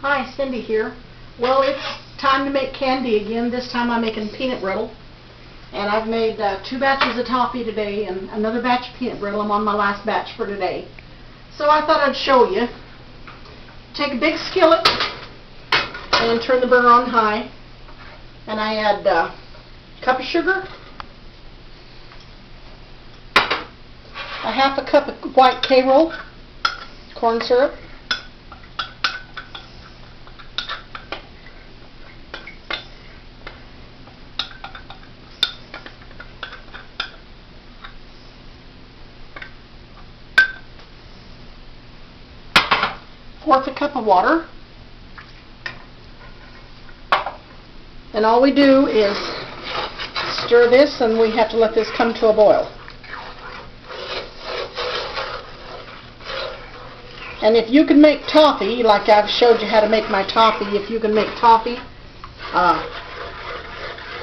Hi, Cindy here. Well, it's time to make candy again. This time I'm making peanut brittle. And I've made 2 batches of toffee today and another batch of peanut brittle. I'm on my last batch for today. So I thought I'd show you. Take a big skillet and turn the burner on high. And I add a cup of sugar, a half a cup of white K-roll, corn syrup, fourth a cup of water, and all we do is stir this, and we have to let this come to a boil. And if you can make toffee, like I've showed you how to make my toffee, if you can make toffee,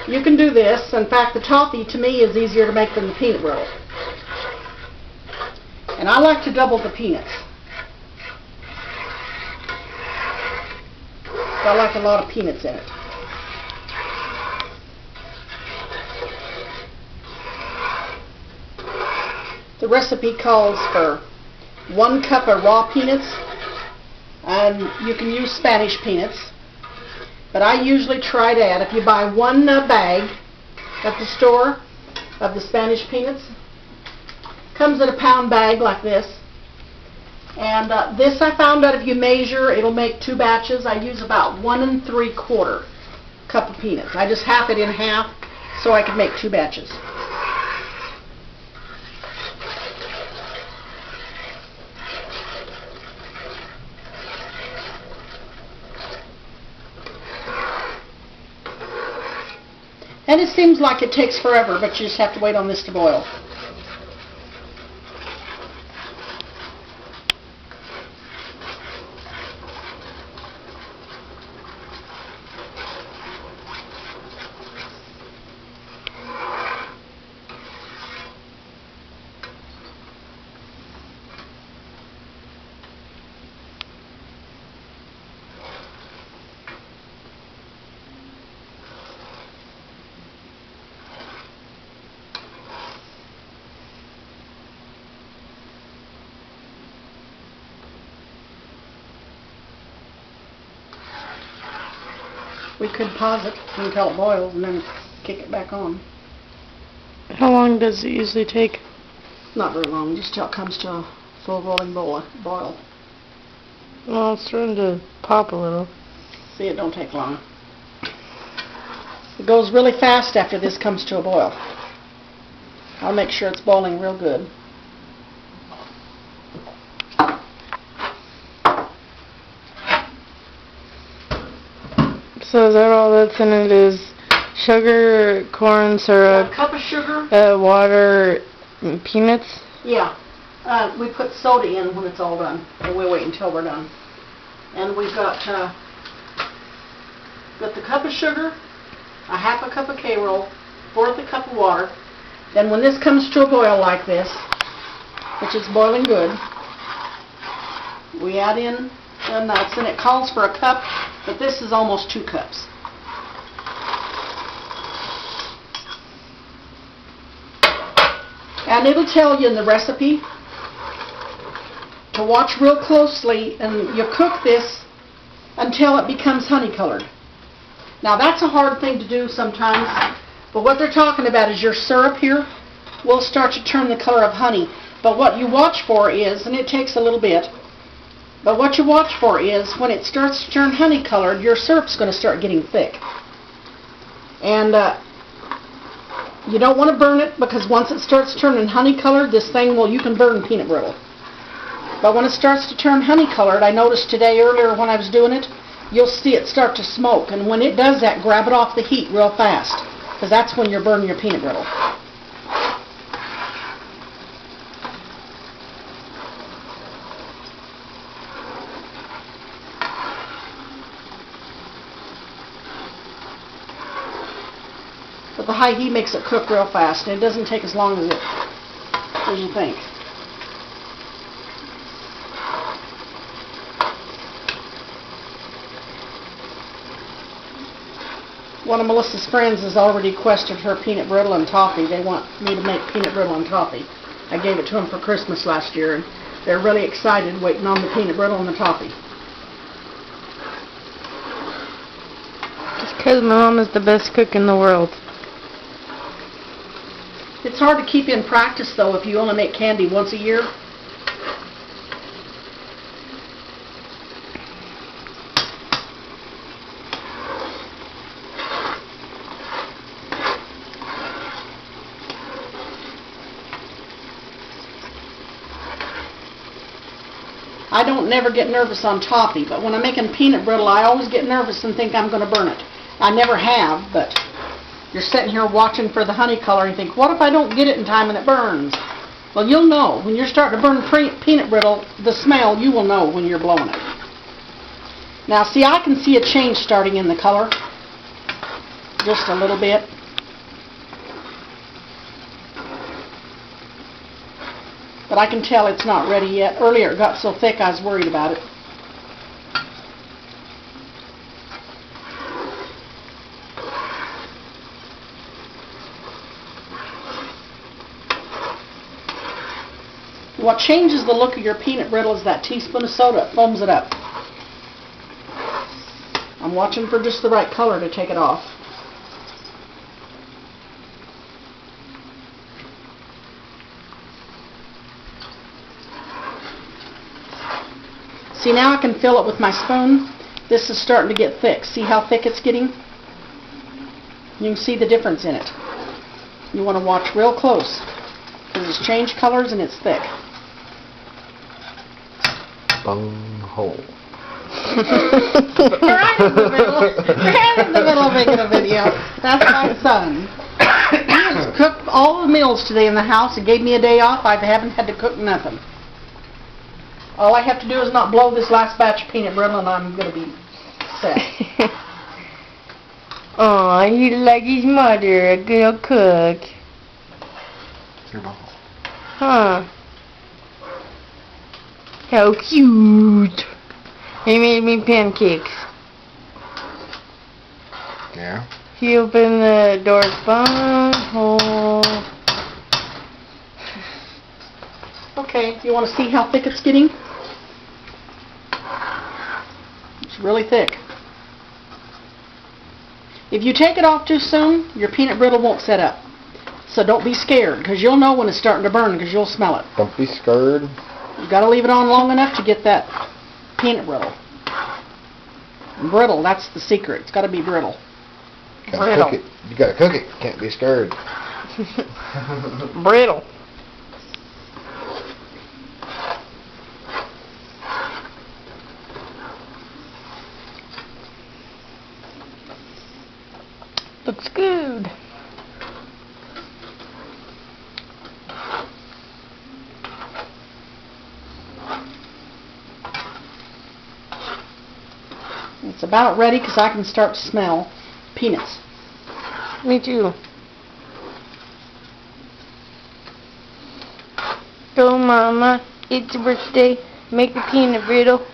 you can do this. In fact, the toffee to me is easier to make than the peanut brittle. And I like to double the peanuts. I like a lot of peanuts in it. The recipe calls for 1 cup of raw peanuts, and you can use Spanish peanuts, but I usually try to add, if you buy 1 bag at the store of the Spanish peanuts, comes in a pound bag like this, and this I found out if you measure, it'll make 2 batches. I use about 1 3/4 cup of peanuts. I just half it in half so I can make 2 batches. And it seems like it takes forever, but you just have to wait on this to boil. We could pause it until it boils and then kick it back on. How long does it usually take? Not very long, just till it comes to a full rolling boil. Well, it's starting to pop a little. See, it don't take long. It goes really fast after this comes to a boil. I'll make sure it's boiling real good. So is that all that's in it is sugar, corn syrup, A cup of sugar. water, and peanuts? Yeah. We put soda in when it's all done. And we'll wait until we're done. And we've got the cup of sugar, a half a cup of K-roll, 1/4 a cup of water. Then when this comes to a boil like this, which is boiling good, we add in the nuts, and it calls for a cup, but this is almost 2 cups. And it'll tell you in the recipe to watch real closely, and you cook this until it becomes honey colored. Now that's a hard thing to do sometimes, but what they're talking about is your syrup here will start to turn the color of honey. But what you watch for is, and it takes a little bit, but what you watch for is when it starts to turn honey colored, your syrup's going to start getting thick. And you don't want to burn it, because once it starts turning honey colored, this thing, well, you can burn peanut brittle. But when it starts to turn honey colored, I noticed today earlier when I was doing it, you'll see it start to smoke. And when it does that, grab it off the heat real fast, because that's when you're burning your peanut brittle. But the high heat makes it cook real fast, and it doesn't take as long as you think. One of Melissa's friends has already requested her peanut brittle and toffee. They want me to make peanut brittle and toffee. I gave it to them for Christmas last year, and they're really excited waiting on the peanut brittle and the toffee. Just 'cause my mom is the best cook in the world. It's hard to keep in practice, though, if you only make candy once a year. I don't never get nervous on toffee, but when I'm making peanut brittle, I always get nervous and think I'm going to burn it. I never have, but you're sitting here watching for the honey color and you think, what if I don't get it in time and it burns? Well, you'll know. When you're starting to burn peanut brittle, the smell, you will know when you're blowing it. Now, see, I can see a change starting in the color. Just a little bit. But I can tell it's not ready yet. Earlier it got so thick I was worried about it. What changes the look of your peanut brittle is that teaspoon of soda. It foams it up. I'm watching for just the right color to take it off. See, now I can fill it with my spoon. This is starting to get thick. See how thick it's getting? You can see the difference in it. You want to watch real close because it's changed colors and it's thick. Bunghole. Right in the middle. Right in the middle of making a video. That's my son. He has cooked all the meals today in the house and gave me a day off. I haven't had to cook nothing. All I have to do is not blow this last batch of peanut brittle and I'm going to be set. Aw, he's like his mother, a good old cook. It's your mom. Huh. How cute. He made me pancakes. Yeah? He opened the door bunghole. Okay, you want to see how thick it's getting? It's really thick. If you take it off too soon, your peanut brittle won't set up. So don't be scared, because you'll know when it's starting to burn, because you'll smell it. Don't be scared. You've got to leave it on long enough to get that peanut brittle. Brittle, that's the secret. It's got to be brittle. Gotta cook it. You gotta cook it. Can't be scared. Brittle. Looks good. It's about ready because I can start to smell peanuts. Me too. Go, Mama. It's your birthday. Make a peanut brittle.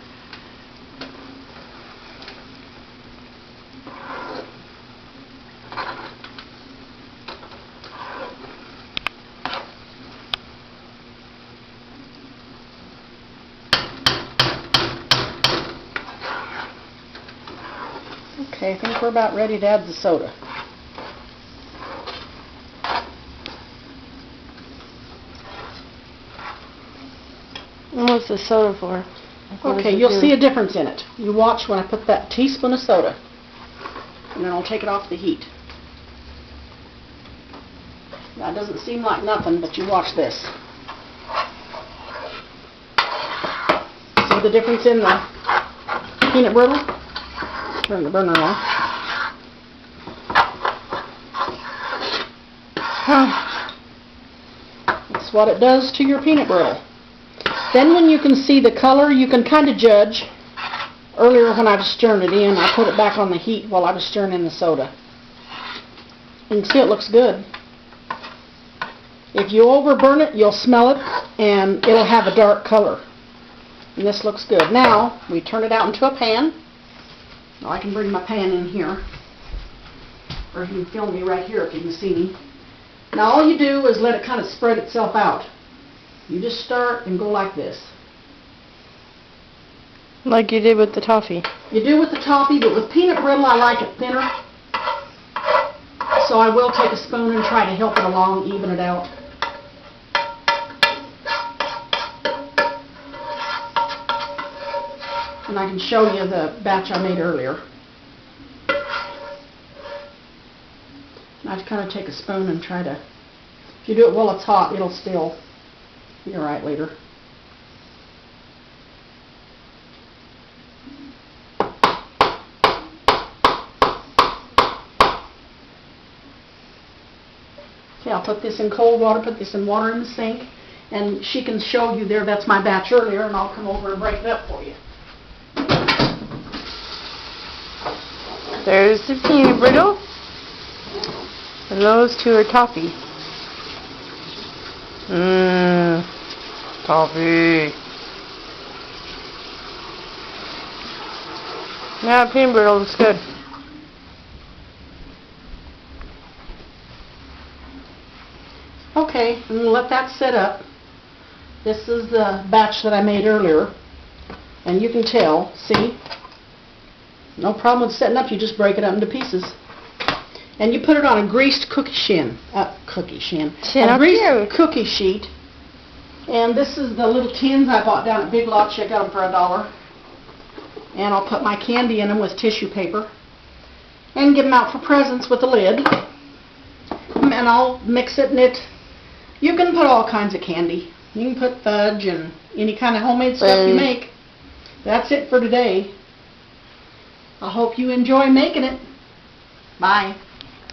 Okay, I think we're about ready to add the soda. What's the soda for? What Okay, does it you'll do? see a difference in it. You watch when I put that teaspoon of soda. And then I'll take it off the heat. Now, it doesn't seem like nothing, but you watch this. See the difference in the peanut brittle? Turn the burner on. That's what it does to your peanut brittle. Then when you can see the color, you can kind of judge. Earlier when I was stirring it in, I put it back on the heat while I was stirring in the soda. You can see it looks good. If you overburn it, you'll smell it, and it'll have a dark color. And this looks good. Now, we turn it out into a pan. Now I can bring my pan in here. Or you can film me right here if you can see me. Now all you do is let it kind of spread itself out. You just start and go like this. Like you did with the toffee. You do with the toffee, but with peanut brittle I like it thinner. So I will take a spoon and try to help it along, even it out. And I can show you the batch I made earlier. I kind of take a spoon and try to, if you do it while it's hot, it'll still be alright later. Okay, I'll put this in cold water, put this in water in the sink, and she can show you there, that's my batch earlier, and I'll come over and break it up for you. There's the peanut brittle. And those two are toffee. Toffee. Yeah, peanut brittle looks good. Okay, and let that set up. This is the batch that I made earlier, and you can tell, see? No problem with setting up, you just break it up into pieces. And you put it on a greased cookie sheet. A greased cookie sheet. And this is the little tins I bought down at Big Lots. I got them for $1. And I'll put my candy in them with tissue paper. And give them out for presents with a lid. And I'll mix it, and you can put all kinds of candy. You can put fudge and any kind of homemade stuff you make. That's it for today. I hope you enjoy making it. Bye.